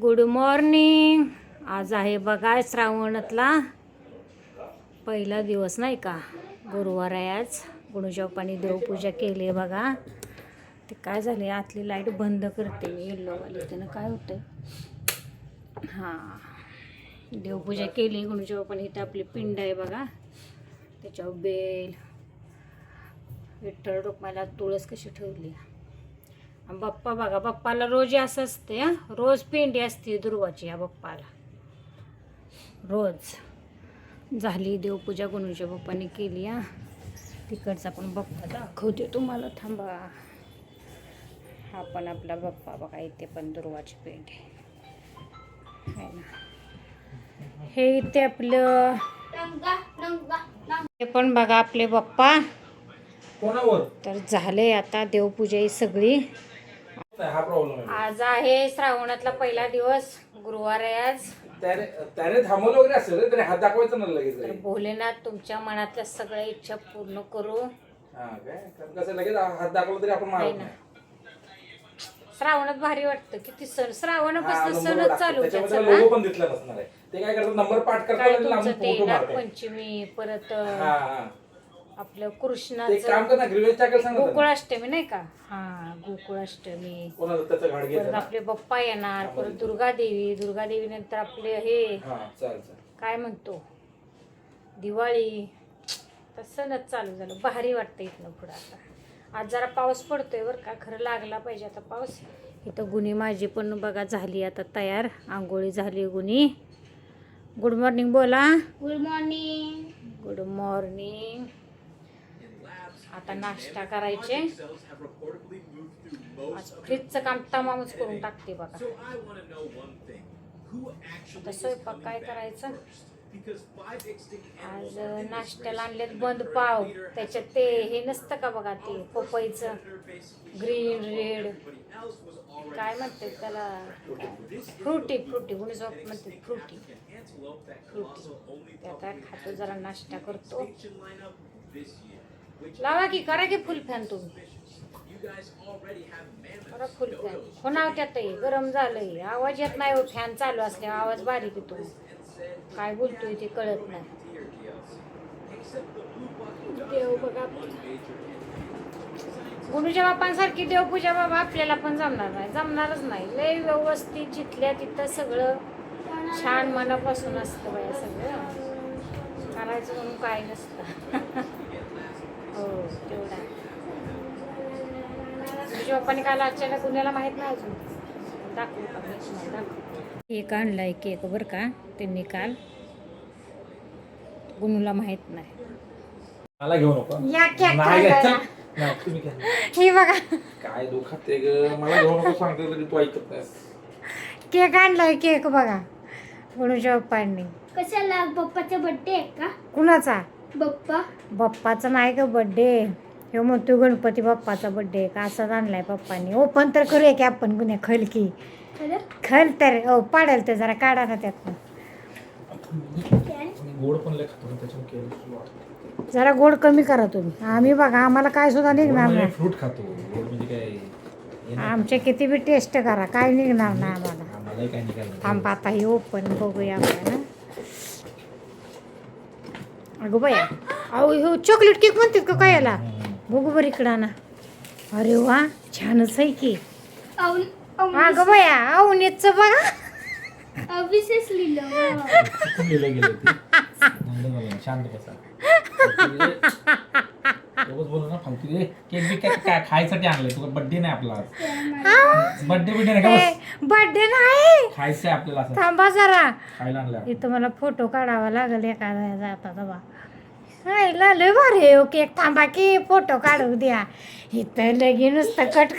Good morning. आज आहे बघा श्रावणातला पहिला दिवस नाही का, गुरुवार आहे आज. गुणूजोपानी देवपूजा केली आहे बघा. ते काय झाले, आतली लाईट बंद करते मी येल्लोवाली, त्यानं काय होतं. हां, देवपूजा केली गुणूजोपानी. इथं आपली पिंड आहे बघा, त्याच्यावर बेल, विठ्ठल रुक्माला तुळस कशी ठेवली. बाप्पा बघा, बाप्पाला रोज असं असते. रोज पेंडी असते दुर्वाची या बाप्पाला रोज. झाली देवपूजा गुणूच्या बाप्पाने केली. तिकडचा पण बाप्पा दाखवते तुम्हाला, थांबा. हा पण आपला बाप्पा बघा, इथे पण दुर्वाची पेंडी आहे ना. हे इथे आपलं हे पण बघा आपले बाप्पा. तर झाले आता देवपूजा ही सगळी. आज आहे श्रावणातला पहिला दिवस, गुरुवार आहे आज. त्याने थांबवलं वगैरे असेल तरी हात दाखवायचा ना लगेच. तर भोलेनाथ तुमच्या मनातल्या सगळ्या इच्छा पूर्ण करू. कसं लगेच हात दाखवलं तरी आपण मारत नाही. श्रावणात भारी वाटतं. किती सण, श्रावणापासून सणच चालू होतात. लोगो पण दिसला नसणार आहे. ते काय करतात, नंबर पाठ करतात. पंचमी, परत आपलं काम कृष्णाचं कर ना, ग्रीवेज टाकायला सांग. गोकुळाष्टमी नाही का. हा, गोकुळाष्टमी. परत आपले बाप्पा येणार, परत दुर्गा देवी नंतर आपले हे काय म्हणतो, दिवाळी. तर सणच चालू झालं, भारी वाटतं इथनं पुढं. आता आज जरा पाऊस पडतोय बरं का, खरं लागला पाहिजे आता पाऊस. इथं गुणी माझी पण बघा झाली आता तयार, आंघोळी झाली. गुणी गुड मॉर्निंग बोला. Good morning. Good morning. आता नाश्ता करायचे. आज फ्रीजचं काम तमामच करून टाकते बघा. आता स्वयंपाक काय करायचं. आज नाश्त्याला आणलेत बंद पाव. त्याच्यात ते हे नसतं का बघा, ते पपईचं ग्रीन रेड काय म्हणते त्याला, फ्रुटी गुणी झोप म्हणते, फ्रुटी. ते आता खातो, जरा नाश्ता करतो. लावा की, करा की फुल फॅन तुम्ही. करा फुल फॅन. कोणाव त्यात गरम झालंय, आवाज येत नाही. फॅन चालू असल्यावर आवाज बारीक येतो. काय बोलतोय ते कळत नाही. देव बघा, गुणूच्या बाप्पांसारखी देवपूजा बाबा आपल्याला पण जमणारच नाही. लय व्यवस्थित जिथल्या तिथं सगळं छान मनापासून असतं बाया. सगळं करायचं म्हणून काय नसतं. हो, तेवढा तुझ्या बाप्पाने काल आजच्याला गुन्ह्याला माहित नाही अजून. दाखवू. केक आणलाय, केक बरं का त्यांनी काल. गुणूला माहित नाही. मला घेऊ नको. या केक हे बघा काय दुखत ग, मला घेऊ नको सांगतो तरी तू ऐकत नाही. केक आणलाय, केक बघा गुणूच्या बाप्पांनी. कशाला, बाप्पाचा बर्थडे आहे का? कुणाचा? बाप्पाचा नाही का बर्थडे. हे म्हणतो गणपती बाप्पाचा बर्थडे का, असाच आणलाय पप्पांनी. ओपन तर करूया की आपण गुन्हे. खल तर पाडेल ते, जरा काढा ना त्यातनं. गोड पण लय खातो त्याच्यामुळे जरा गोड कमी करा तुम्ही. आम्ही बघा, आम्हाला काय सुद्धा निघणार नाही. फ्रूट खातो, गोड म्हणजे काय. आमचे किती बी टेस्ट करा, काय निघणार नाही आम्हाला. आम्हाला काय निघालं. थांब आता ही ओपन बघूया आपण. अगो बाया, अहो हो चॉकलेट केक म्हणतात का काय याला. बघू बरं इकडं ना. अरे वा, छानच आहे की. अगं बाया, अवनीचं बघा. विशेष लिहिलं. शांत बसा. बोलू ना फालतू. केक बी काय खायसाठी आणलंय तुला. बर्थडे नाही आपला, बर्थडे बर्थडे नाही, खायचंय आपल्याला. थांबा जरा, खायला आणलं. इथं मला फोटो काढावा लागेल एखादा जाता दबा. लय भारी आहे केक. थांबा की फोटो काढू द्या. इथं लगे नुसतं कट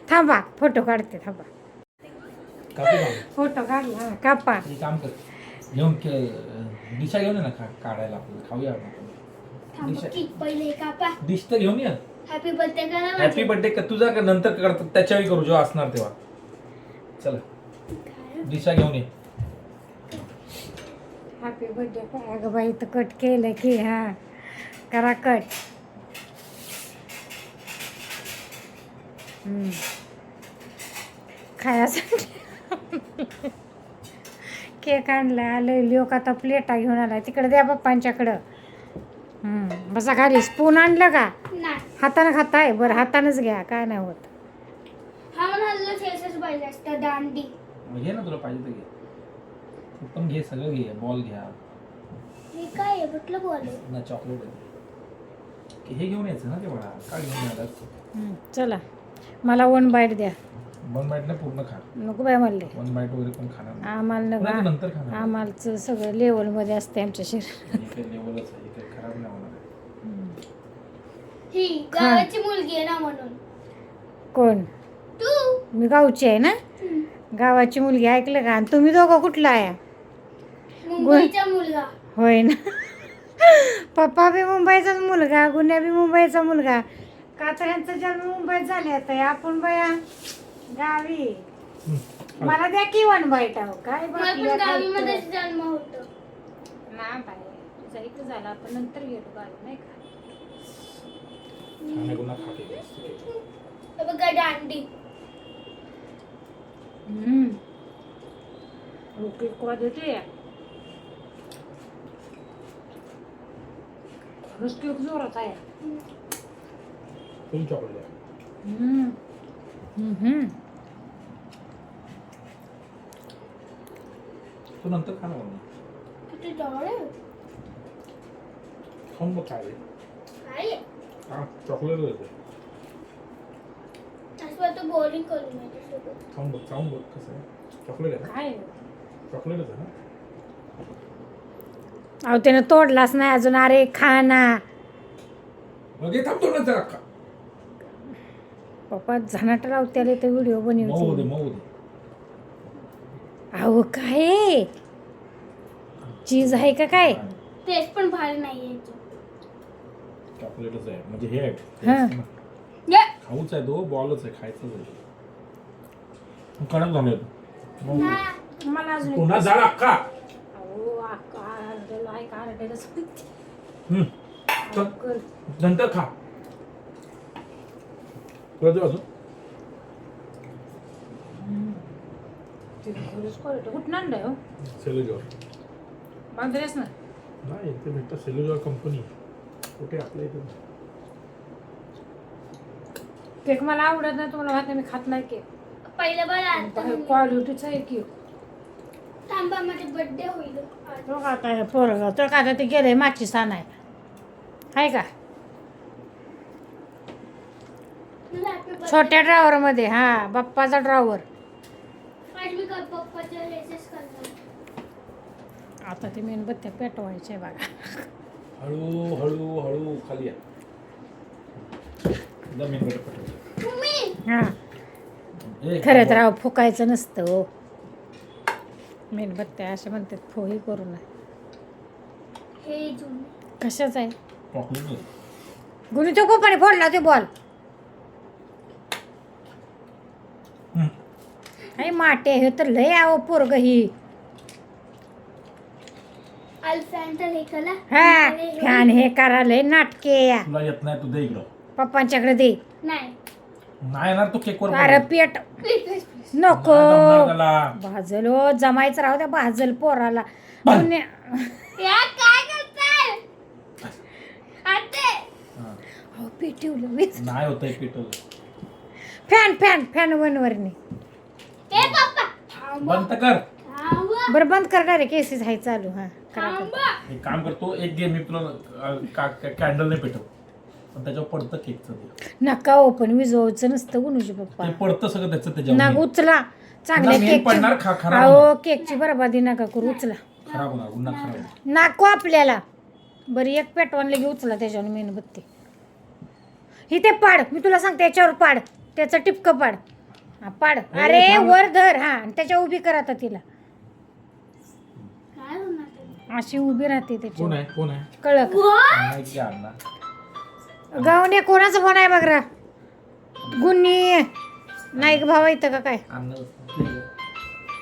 थांबा, फोटो काढते. थांबा, फोटो काढला. कापा काम कर, घेऊन डिशा घेऊन ये ना काढायला. आपल्याला खाऊया. डिश तर घेऊन ये. हॅपी बर्थडे करा. हॅपी बर्थडे तुझा नंतर करतो, त्याच्यावेळी करू जेव्हा असणार तेव्हा. चला डिशा घेऊन ये. हॅपी बर्थडे काय ग बाई, तर कट केलं की. हा करा कट. खायासाठी केक आणला आलं लोक आता प्लेटा घेऊन आला तिकडे द्या पप्पांच्याकडं. बसा खाली. स्पून आणलं का? नाही हातानं खाताय? बरं हातानंच घ्या, काय नाही होत. हा मला हल्लं ठेसच पाहिजे असतं दांडी. घे ना, तुला पाहिजे तर घे. तू पण घे, सगळं घे. बॉल घ्या हे काय आहे कुठलं बॉल आहे? ना, चॉकलेट आहे. हे घेऊन यायचं ना ते बाळा, काय घेऊन आलास? चला मला 1 बाईट द्या. 1 बाईट ना पूर्ण खा. नको बाय म्हणले 1 बाईट वगैरे पण खाणार नाही. आम्हाला पुन्हा तू नका. नंतर खाणार. आम्हाचं सगळं लेवलमध्ये असते आमच्या शरीर. हे काही लेवलच आहे, हे काही खराब नाही होणार आहे. ही गावाची मुलगी आहे ना म्हणून. कोण? तू मी गावची आहे ना. गावाची मुलगी ऐकलं का? आणि तुम्ही दोघं कुठला आहे? मुंबईचा मुलगा. होय ना. पप्पा बी मुंबईचाच मुलगा, गुन्ह्या बी मुंबईचा मुलगा. काचऱ्यांचा जन्म मुंबईत झाले आता. आपण बया गावी. मला द्या की 1 बाईट. आहो काय मला पण बाकी गावीमध्ये जन्म होतो. ना बाय तुझा इथं झाला, आपण नंतर गेलो गावी नाही का. खाणे गुन्हा खा के घे. हे बघा दांडी. ओके कोणा देते खरंच केक जोरात आहे. फुल चॉकलेट आहे. तू नंतर खा ना मग. किती जवळ आहे. खाऊन बघ काय आहे. काय आहे? हा, चॉकलेटच आहे. असं वाटतं बॉलिंग करू माझ्यासोबत. खाऊन बघ कसं आहे. चॉकलेट आहे ना? काय चॉकलेटच आहे ना? अहो त्यानं तोडलाच नाही अजून. अरे खा ना मग हे थांबतो ना जरा खा. पप्पा झनाट रावत्याला ते व्हिडिओ मऊ दे, बनवते. मऊ दे. अहो काय चीज आहे का काय? टेस्ट पण भारी नाही आहे. चॉकलेटच आहे म्हणजे हे आहे. हा. ये. खाऊच आहे तो, बॉलच आहे, खायचंच आहे. कडक झालं मला अजून पुन्हा झाला अख्खा. अहो आरडेला आहे का आरडेलाच माहिती. चल, नंतर खा. तुला अजून कुठं आणलंय हो? सेल्युलॉर बांधलेच ना. नाही, इथे भेटतं सेल्युलॉर कंपनी. कुठे आपल्या इथे? केक मला आवडत नाही, तुम्हाला माहिती मी खात नाही केक. पहिलं बार आता क्वालिटीचा आहे केक. थांबा माझे बर्थडे होईल. तो का काय पोरगा तो का ते गेलंय माचीस आणाय आहे का छोट्या ड्रावर मध्ये. हा बाप्पाचा ड्रावर. आज मी पप्पाच्या रेसेस करणार. आता ते मेणबत्त्या पेटवायच्या बघा. हळू हळू हळू खाली या. मेणबत्ती पेटव. मम्मी हा खरंच राव फुकायचं नसतं हो. मेणबत्त्या असे म्हणतात फोही करू नये. हे जुन कशाच आहे? चॉकलेट. गुणी तो कोपाने फोडला ते बॉल. अरे माटे हे तर लय आव पोरग ही. अल्फॅन्टा लेखला. हा फॅन हे करायला नाटके या. तुला येत नाही, तू दे इकडं. पप्पांच्याकडे दे. नाही नाही येणार तो केकवर. अरे पेट प्लीज प्लीज प्लीज. नको. त्याला भाजल हो जमायचं राहू द्या. भाजल पोराला. गुन्हे- या काय करताय आते? अहो पेटवलं वीज. नाही होत आहे पेटवलं. फॅन फॅन फॅन वनवरनी. ए पप्पा थांबा बंद कर. थांबा बरं बंद करणार आहे केसेस आहे चालू. हा करा करा. थांबा. एक काम करतो, एक घे, मी तुला कॅन्डल नाही पेटव, पण त्याच्यावर पडतं केकचं ते. नका हो पण विजवायचं नसतं गुणूजी पप्पा. ते पडतं सगळं त्याचं ना त्याच्यावर. उचला चांगल्या पुन्हा मेण पडणार, केकची. खराब अहो केकची बरबादी नका करू. उचला खराब होणार, उन्हा खराब होणार. नाको आपल्याला. बरं एक पेटवान लगे उचला त्याच्यावर मेणबत्ती. ही ते पाड मी तुला सांगते याच्यावर पाड. त्याचं टिपकं पाड. हा पाड. अरे थांब. वर धर. हा आणि त्याच्या उभी करा आता तिला. काय होणार ते? अशी उभी राहते कोण त्याच्या. आहे, कोण आहे? कळलं का? What? नाही की अण्णा. गावने कोणाचं फोन आहे बघ रा. गुन्नी नाही का भावा इथं का काय? अण्णा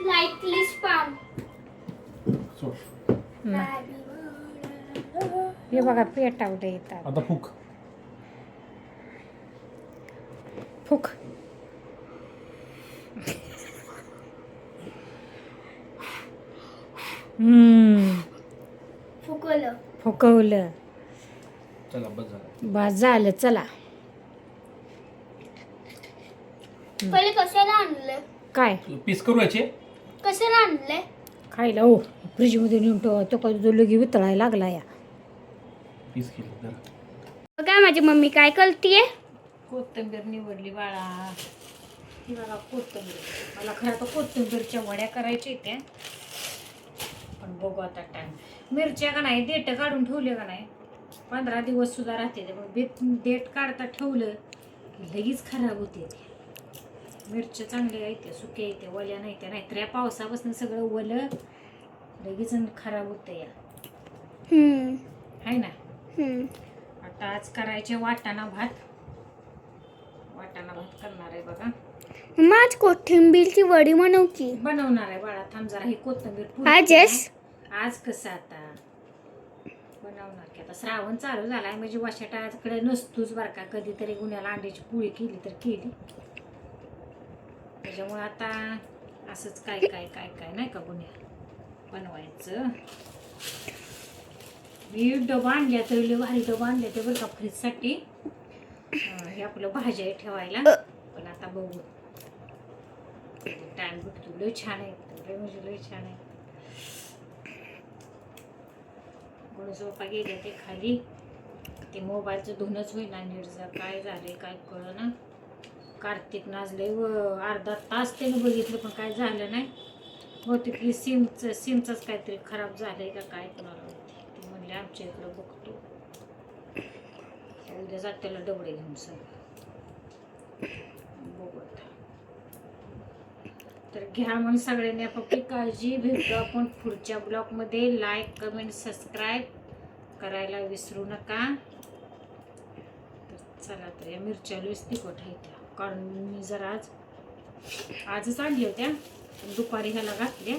Likely spam. सोड. नाही. हे बघा पेटावलं येतात. आता फुक. फुक फुकवलं. फुकवलं. चला बस झालं. बस झालं चला. पहिले कशाला आणलं? काय पीस करू याचे. कशाला आणलंय? खायला हो फ्रीजमध्ये नेऊन ठेवा तो काय जो लगी वितळायला लागला या. पीस केलं जरा. काय माझी मम्मी काय करतीये? कोथिंबीर निवडली बाळा. ही बघा कोथिंबीर. मला खरं तर कोथिंबीरच्या वड्या करायच्या त्या पण बघू आता टाइम. मिरच्या का नाही देठ काढून ठेवले का नाही 15 दिवस सुद्धा राहते ते. पण देठ काढता ठेवलं की लगेच खराब होते ते. मिरच्या चांगल्या येते सुक्या येते ओल्या नाही त्या नाहीतर या पावसापासून सगळं ओलं लगेच खराब होतं या. आहे ना. आता आज करायचे वाटाणा भात. वाटाणा भात करणार आहे बघा. माझ कोथिंबीरची वडी बनव की. बनवणार आहे बाळा थांब जरा ही कोथिंबीर आजच? आज कसं आता बनवणार की आता श्रावण चालू झालाय म्हणजे वाशाटाकडे नसतोच बरं का. कधीतरी गुन्ह्याला अंड्याची पोळी केली तर केली. त्याच्यामुळे आता असंच काय काय काय काय नाही का गुन्ह्या बनवायचं. मी डबा आणल्या तर लय भारी डबा आणल्या ते बरं का फ्रीजसाठी. हे आपलं भाज्या ठेवायला. पण आता बघू टाइम भेटतो. लय छान आहे लय म्हणजे लय छान आहे. सोपा गेले ते खाली ते मोबाईलचं धुणंच होईना नीट. काय झाले काय कळना. कार्तिक नाचले व अर्धा तास त्याने बघितलं पण काय झालं नाही. होते की सिमचाच काहीतरी खराब झालंय का काय कोणाला ते म्हणले आमच्या इकडं बघतो. उद्या जात त्याला डबडे घेऊन सगळं बघू आता. तर घ्या मग सगळ्यांनी आपापली काळजी. भेटतो आपण पुढच्या ब्लॉगमध्ये. लाईक कमेंट सबस्क्राईब करायला विसरू नका. तर चला तर या मिरच्या लईच तिखट आहेत कारण मी जरा आजच आणल्या होत्या दुपारी ह्याला घातल्या.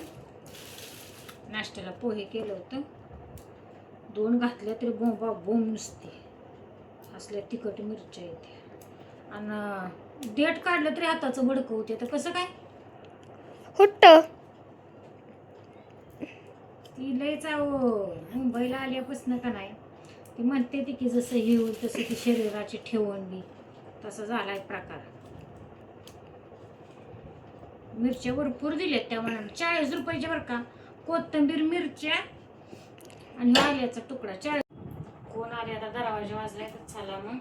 नाश्त्याला पोहे केलं होतं 2 घातल्या तरी बोंबा बोंब नुसते असल्या तिखट मिरच्या येते. आणि देठ काढलं तरी हाताचं बडकं होते. तर कसं काय होत? ती लयच मुंबईला आल्यापासून का नाही ती म्हणते ती की जसं हे होईल तसं ती शरीराची ठेवण बी तसा झालाय प्रकार. मिरच्या भरपूर दिल्यात त्या म्हणून 40 रुपयाच्या बरं का. कोथिंबीर मिरच्या आणि आल्याचा तुकडा 40. कोण आले आता दरवाजा वाजलाय तर चला मग